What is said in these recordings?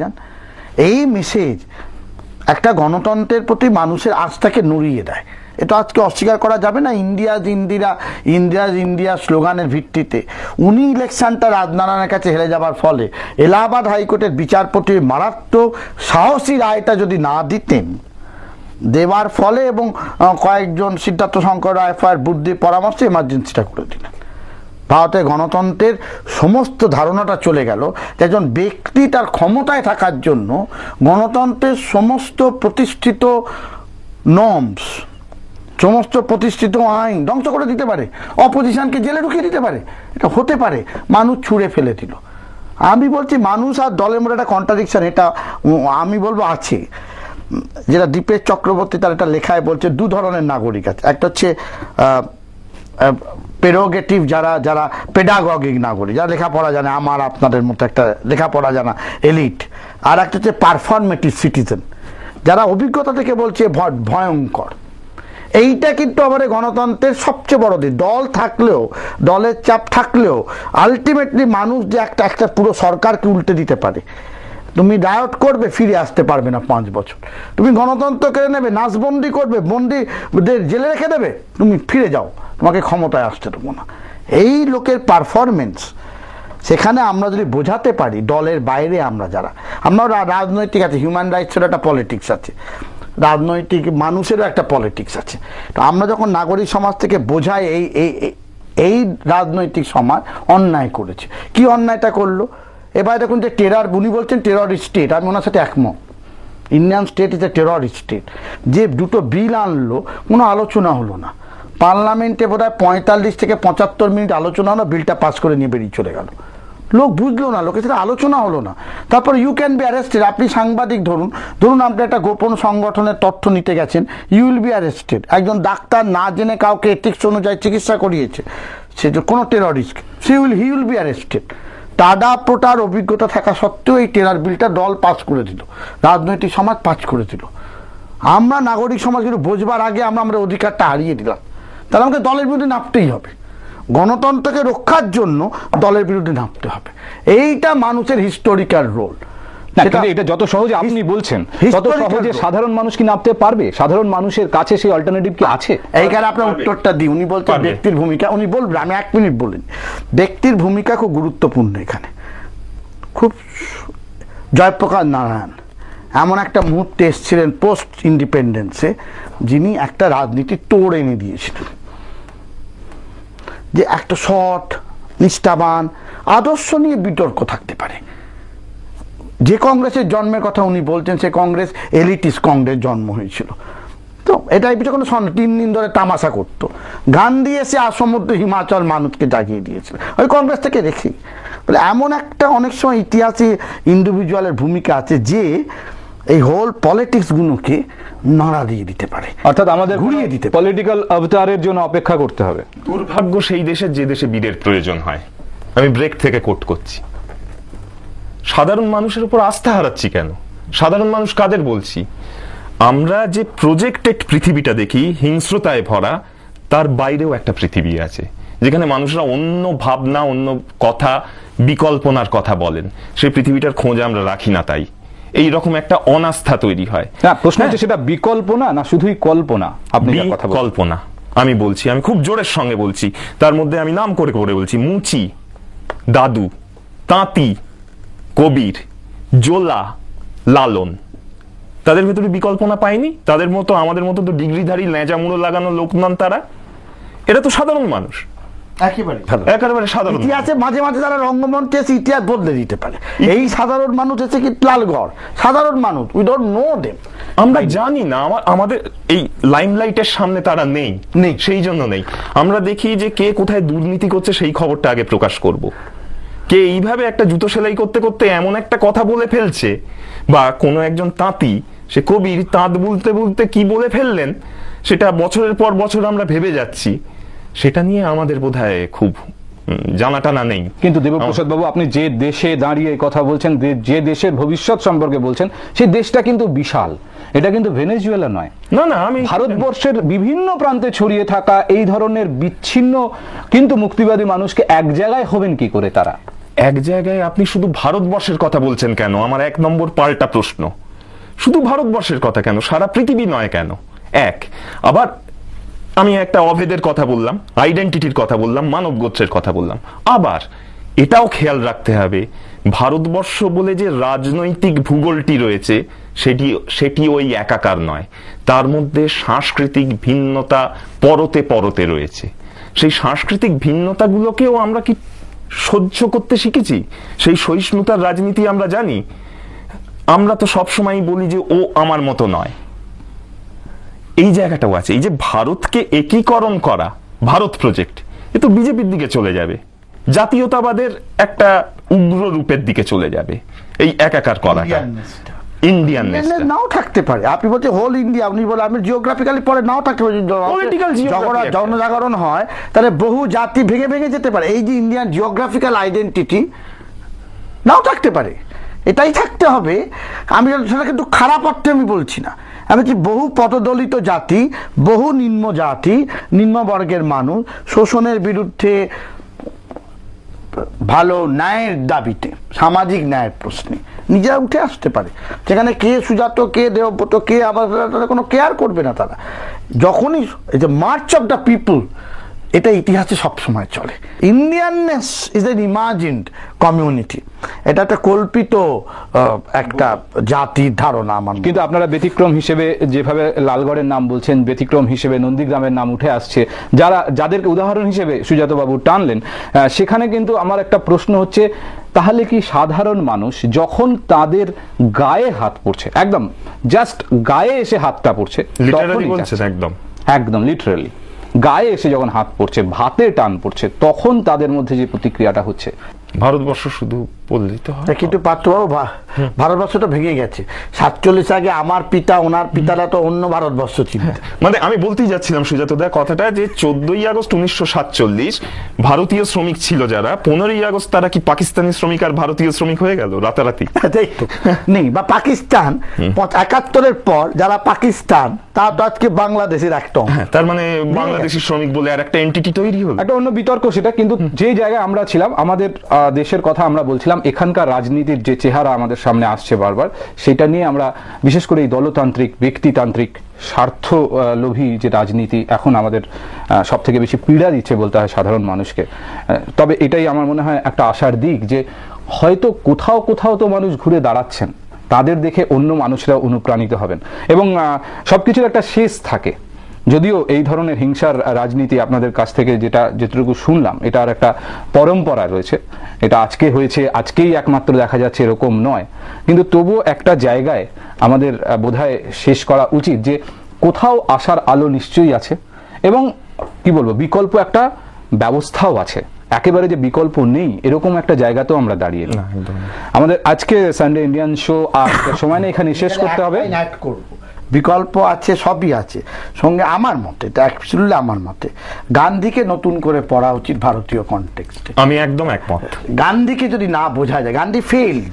যান। এই মেসেজ একটা গণতন্ত্রের প্রতি মানুষের আস্থাকে নুড়িয়ে দেয়, এটা আজকে অস্বীকার করা যাবে না। ইন্ডিয়া স্লোগানের ভিত্তিতে উনি ইলেকশনটা রাজনারায়ণের কাছে হেরে যাবার ফলে এলাহাবাদ হাইকোর্টের বিচারপতি মারাত্মক সাহসী রায়টা যদি না দিতেন, দেওয়ার ফলে এবং কয়েকজন সিদ্ধার্থ শঙ্কর রায় বুদ্ধি পরামর্শে এমার্জেন্সিটা করে দিলেন, ভারতের গণতন্ত্রের সমস্ত ধারণাটা চলে গেল। একজন ব্যক্তি তার ক্ষমতায় থাকার জন্য গণতন্ত্রের সমস্ত প্রতিষ্ঠিত নর্মস, সমস্ত প্রতিষ্ঠিত আইন ধ্বংস করে দিতে পারে, অপোজিশনকে জেলে ঢুকিয়ে দিতে পারে। এটা হতে পারে, মানুষ ছুঁড়ে ফেলে দিল। আমি বলছি মানুষ আর দলের মধ্যে একটা কন্ট্রাডিকশন, এটা আমি বলবো আছে, যেটা দীপেশ চক্রবর্তী তার একটা লেখায় বলছে দু ধরনের নাগরিক আছে। একটা হচ্ছে প্রেরোগেটিভ, যারা পেডাগগিক নাগরিক, যারা লেখাপড়া জানে, আমার আপনাদের মতো একটা লেখাপড়া জানা এলিট। আর একটা হচ্ছে পারফরমেটিভ সিটিজেন, যারা অভিজ্ঞতা থেকে বলছে ভয়ঙ্কর। এইটা কিন্তু আমাদের গণতন্ত্রের সবচেয়ে বড় দিক। দল থাকলেও, দলের চাপ থাকলেও আলটিমেটলি মানুষ যে একটা পুরো সরকারকে উল্টে দিতে পারে। তুমি ডায়ট করবে, ফিরে আসতে পারবে না 5 বছর। তুমি গণতন্ত্র কেড়ে নেবে, নাচবন্দি করবে, বন্দিদের জেলে রেখে দেবে, তুমি ফিরে যাও, তোমাকে ক্ষমতায় আসতে দেবো না। এই লোকের পারফরমেন্স, সেখানে আমরা যদি বোঝাতে পারি, দলের বাইরে আমরা রাজনৈতিক আছে, হিউম্যান রাইটসের একটা পলিটিক্স আছে, রাজনৈতিক মানুষেরও একটা পলিটিক্স আছে। তো আমরা যখন নাগরিক সমাজ থেকে বোঝাই এই রাজনৈতিক সমাজ অন্যায় করেছে, কি অন্যায়টা করলো এবার দেখুন, যে উনি বলছেন টেররিস্ট স্টেট, আমি ওনার সাথে একমত। Indian state is a terrorist state. যে দুটো বিল আনলো, কোনো আলোচনা হলো না, পার্লামেন্টে বোধহয় 45 থেকে 75 মিনিট আলোচনা হলো, বিলটা পাস করে নিয়ে বেরিয়ে চলে গেল। লোক বুঝলো না, লোকের সাথে আলোচনা হলো না। তারপর ইউ ক্যান বি অ্যারেস্টেড, আপনি সাংবাদিক, ধরুন আপনি একটা গোপন সংগঠনের তথ্য নিতে গেছেন, ইউ উইল বি অ্যারেস্টেড। একজন ডাক্তার না জেনে কাউকে এথিক্স অনুযায়ী চিকিৎসা করিয়েছে, সে যে কোনো terrorist, he will be arrested. TADA প্রোটার অভিজ্ঞতা থাকা সত্ত্বেও এই টেরার বিলটা দল পাস করে দিল, রাজনৈতিক সমাজ পাস করে দিল। আমরা নাগরিক সমাজ কিন্তু বোঝবার আগে আমরা আমাদের অধিকারটা হারিয়ে দিলাম। তাহলে আমাকে দলের বিরুদ্ধে নামতেই হবে, গণতন্ত্রকে রক্ষার জন্য দলের বিরুদ্ধে নামতে হবে। এইটা মানুষের হিস্টোরিক্যাল রোল। এটা যত সহজে আপনি বলছেন, তত সহজে সাধারণ মানুষ কি নামতে পারবে? সাধারণ মানুষের কাছে সেই অল্টারনেটিভ কি আছে? এইখানে আপনার উত্তরটা দিই। উনি বলছেন ব্যক্তির ভূমিকা, উনি বলবেন, আমি 1 মিনিট বলেন। ব্যক্তির ভূমিকা খুব গুরুত্বপূর্ণ এখানে। খুব জয়প্রকাশ নারায়ণ এমন একটা মুহূর্তে এসেছিলেন পোস্ট ইন্ডিপেন্ডেন্সে, যিনি একটা রাজনীতি তোড় এনে দিয়েছিলেন, যে একটা সৎ, নিষ্ঠাবান, আদর্শ নিয়ে বিতর্ক থাকতে পারে। যে কংগ্রেসের জন্মের কথা উনি বলছেন, সে কংগ্রেস এলিটিস্ট কংগ্রেস জন্ম হয়েছিল। তো এটা এই বিষয়ে কোনো 3 দিন ধরে তামাশা করতো। গান্ধী এসে আসমুদ্র হিমাচল মানুষকে জাগিয়ে দিয়েছিল, ওই কংগ্রেস থেকে রেখেই। বলে এমন একটা অনেক সময় ইতিহাসে ইন্ডিভিজুয়ালের ভূমিকা আছে, যে এই হোল পলিটিক্সগুলোকে নাড়া দিয়ে দিতে পারে, অর্থাৎ আমাদের ঘুরিয়ে দিতে, পলিটিক্যাল অবতারের জন্য অপেক্ষা করতে হবে। দুর্ভাগ্য সেই দেশের যে দেশে বীরের প্রয়োজন হয়। আমি ব্রেক থেকে কোট করছি। সাধারণ মানুষের উপর আস্থা হারাচ্ছি কেন? সাধারণ মানুষ কাদের বলছি? আমরা যে প্রজেক্টেড পৃথিবীটা দেখি, হিংস্রতায় ভরা, তার বাইরেও একটা পৃথিবী আছে, যেখানে মানুষরা অন্য ভাবনা, অন্য কথা, বিকল্পনার কথা বলেন। সেই পৃথিবীটার খোঁজ আমরা রাখি না, তাই এই রকম একটা অনাস্থা তৈরি হয়। না, প্রশ্ন হচ্ছে সেটা বিকল্পনা না শুধুই কল্পনা? আপনি কথা বলছেন কল্পনা, আমি বলছি, আমি খুব জোরের সঙ্গে বলছি। তার মধ্যে আমি নাম করে করে বলছি, মুচি, দাদু, তাঁতি, কবির, জোলা, লালন, তাদের ভিতরে বিকল্পনা পায়নি? তাদের মতো, আমাদের মতো তো ডিগ্রিধারী লেজা মুড়ো লাগানো লোক নন তারা। এরা তো সাধারণ মানুষ, একেবারে সাধারণ। ইতিহাসে মাঝে মাঝে তারা রঙ্গমঞ্চে এসে ইতিহাস বদলে দিতে পারে। এই সাধারণ মানুষ এসে কি লালগড় সাধারণ মানুষ, উই ডোন্ট নো দেম, আমরা জানি না। আমাদের এই লাইমলাইটের সামনে তারা নেই, সেই জন্য নেই। আমরা দেখি যে কে কোথায় দুর্নীতি করছে, সেই খবরটা আগে প্রকাশ করব। কে এইভাবে একটা জুতো সেলাই করতে করতে এমন একটা কথা বলে ফেলছে, বা কোনো একজন তাঁতি, সে কবির, তাঁত বলতে বলতে কি বলে ফেললেন, সেটা বছরের পর বছর আমরা ভেবে যাচ্ছি। সেটা নিয়ে আমাদের বোধহয় খুব জানাটানা নেই। কিন্তু দেবপ্রসাদ বাবু, আপনি যে দেশে দাঁড়িয়ে কথা বলছেন, যে দেশের ভবিষ্যৎ সম্পর্কে বলছেন, সেই দেশটা কিন্তু বিশাল। এটা কিন্তু ভেনেজুয়েলা নয়। না না, আমি ভারতবর্ষের বিভিন্ন প্রান্তে ছড়িয়ে থাকা এই ধরনের বিচ্ছিন্ন কিন্তু মুক্তিবাদী মানুষকে এক জায়গায় হবেন কি করে তারা? এক জায়গায় আপনি শুধু ভারতবর্ষের কথা বলছেন কেন? আমার 1 নম্বর পাল্টা প্রশ্ন, শুধু ভারতবর্ষের কথা কেন, সারা পৃথিবী নয় কেন? আবার আমি একটা অভেদের কথা বললাম, আইডেন্টিটির কথা বললাম, মানব গোত্রের কথা বললাম। আবার এটাও খেয়াল রাখতে হবে, ভারতবর্ষ বলে যে রাজনৈতিক ভূগোলটি রয়েছে সেটি ওই একাকার নয়, তার মধ্যে সাংস্কৃতিক ভিন্নতা পরতে পরতে রয়েছে। সেই সাংস্কৃতিক ভিন্নতাগুলোকেও আমরা কি সহ্য করতে শিখেছি? সেই সহিষ্ণুতার রাজনীতি আমরা জানি? আমরা তো সবসময় বলি যে ও আমার মতো নয়। এই জায়গাটাও আছে। এই যে ভারতকে একীকরণ করা, ভারত প্রজেক্ট, এ তো বিজেপির দিকে চলে যাবে, জাতীয়তাবাদের একটা উগ্র রূপের দিকে চলে যাবে এই একাকার করাটা। ইন্ডিয়ান নাও থাকতে পারে। আপনি বলতে হোল ইন্ডিয়া, আপনি বলে আমি জিওগ্রাফিক্যালি পরে নাও থাকতে পারে। জনজাগরণ হয় তাহলে বহু জাতি ভেঙে ভেঙে যেতে পারে। এই যে ইন্ডিয়ান জিওগ্রাফিক্যাল আইডেন্টিটি নাও থাকতে পারে, এটাই থাকতে হবে। আমি সেটা কিন্তু খারাপ অর্থে আমি বলছি না। আমি কি বহু পদদলিত জাতি, বহু নিম্ন জাতি, নিম্নবর্গের মানুষ শোষণের বিরুদ্ধে, ভালো ন্যায়ের দাবিতে, সামাজিক ন্যায়ের প্রশ্নে নিজেরা উঠে আসতে পারে। সেখানে কে সুজাত, কে দেবব্রত, কে আবার কোনো কেয়ার করবে না তারা। যখনই এই যে মার্চ অফ দ্য পিপল, এটা ইতিহাসে সবসময় চলে। ইন্ডিয়াননেস ইজ এন ইমাজিনড কমিউনিটি, এটা একটা কল্পিত একটা জাতির ধারণা আমার। কিন্তু আপনারা ব্যতিক্রম হিসেবে যেভাবে লালগড়ের নাম বলছেন, ব্যতিক্রম হিসেবে নন্দীগ্রামের নাম উঠে আসছে, যাদেরকে উদাহরণ হিসেবে সুজাতবাবু টানলেন, সেখানে কিন্তু আমার একটা প্রশ্ন হচ্ছে, তাহলে কি সাধারণ মানুষ যখন তাদের গায়ে হাত পড়ছে, একদম জাস্ট গায়ে এসে হাতটা পড়ছে, একদম লিটারালি গায়ে এসে যখন হাত পড়ছে, ভাতে টান পড়ছে, তখন তাদের মধ্যে যে প্রতিক্রিয়াটা হচ্ছে? ভারতবর্ষ শুধু বললেই তো হয়। কিন্তু পাত্রবাবু, ভারতবর্ষ তো ভেঙে গেছে। 47 আগে আমার পিতা, ওনার পিতারা তো অন্য ভারতবর্ষ ছিল। মানে আমি বলতেই যাচ্ছিলাম সুজাতদা কথাটা, যে 14ই আগস্ট 1947 ভারতীয় শ্রমিক ছিল যারা, 15ই আগস্ট তারা কি পাকিস্তানি শ্রমিক আর ভারতীয় শ্রমিক হয়ে গেল রাতারাতি? নেই, বা পাকিস্তান 71-এর পর যারা পাকিস্তান, তা তো আজকে বাংলাদেশের একটা, তার মানে বাংলাদেশি শ্রমিক বলে আর একটা এন্টিটি তৈরি হলো। একটা অন্য বিতর্ক সেটা। কিন্তু যে জায়গায় আমরা ছিলাম, আমাদের দেশের কথা আমরা বলছিলাম, এখানকার রাজনীতির যে চেহারা আমাদের সামনে আসছে বারবার, সেটা নিয়ে আমরা বিশেষ করে এই দলতান্ত্রিক, ব্যক্তিতান্ত্রিক, স্বার্থ লোভী যে রাজনীতি এখন আমাদের সব থেকে বেশি পীড়া দিচ্ছে বলতে হয় সাধারণ মানুষকে। তবে এটাই আমার মনে হয় একটা আশার দিক, যে হয়তো কোথাও কোথাও তো মানুষ ঘুরে দাঁড়াচ্ছেন, তাদের দেখে অন্য মানুষরা অনুপ্রাণিত হবেন এবং সবকিছুর একটা শেষ থাকে। যদিও এই ধরনের হিংসার রাজনীতি আপনাদের কাছ থেকে যেটুকু শুনলাম, এটার একটা পরম্পরা রয়েছে, এটা আজকে হয়েছে, আজকেই একমাত্র দেখা যাচ্ছে এরকম নয়। কিন্তু তবুও একটা জায়গায় আমাদের বোধহয় শেষ করা উচিত যে কোথাও আশার আলো নিশ্চয়ই আছে এবং কি বলবো, বিকল্প একটা ব্যবস্থাও আছে। একেবারে যে বিকল্প নেই এরকম একটা জায়গাতেও আমরা দাঁড়িয়ে না। আমাদের আজকে সানডে ইন্ডিয়ান শো আর সময় নেই, এখানে শেষ করতে হবে। বিকল্প আছে, সবই আছে। সঙ্গে আমার মতে, এটা অ্যাকচুয়ালি আমার মতে, গান্ধীকে নতুন করে পড়া উচিত ভারতীয় কনটেক্সটে। আমি একদম একমত। গান্ধীকে যদি না বোঝা যায়, গান্ধী ফেইল্ড।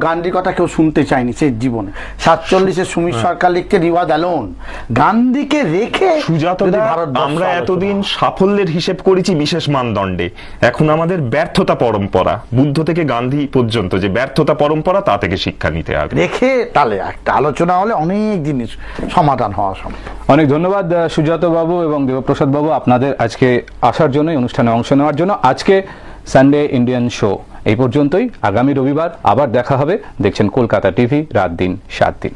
গান্ধীর কথা কেউ শুনতে চায়নি সে জীবনে। 47-এ সুমিত সরকার লিখতে রিওয়াজ অ্যালোন, গান্ধীকে রেখে আমরা এতদিন সাফল্যের হিসেব করেছি বিশেষ মানদণ্ডে, এখন আমাদের ব্যর্থতা পরম্পরা, বুদ্ধ থেকে গান্ধী পর্যন্ত যে ব্যর্থতা পরম্পরা, তা থেকে শিক্ষা নিতে হবে রেখে, তাহলে একটা আলোচনা হলে অনেক জিনিস সমাধান হওয়া সম্ভব। অনেক ধন্যবাদ সুজাত বাবু এবং দেবপ্রসাদ বাবু আপনাদের আজকে আসার জন্য, অনুষ্ঠানে অংশ নেওয়ার জন্য। আজকে সানডে ইন্ডিয়ান শো এই পর্যন্তই। আগামী রবিবার আবার দেখা হবে। দেখছেন কলকাতা টিভি, রাত দিন 7 দিন।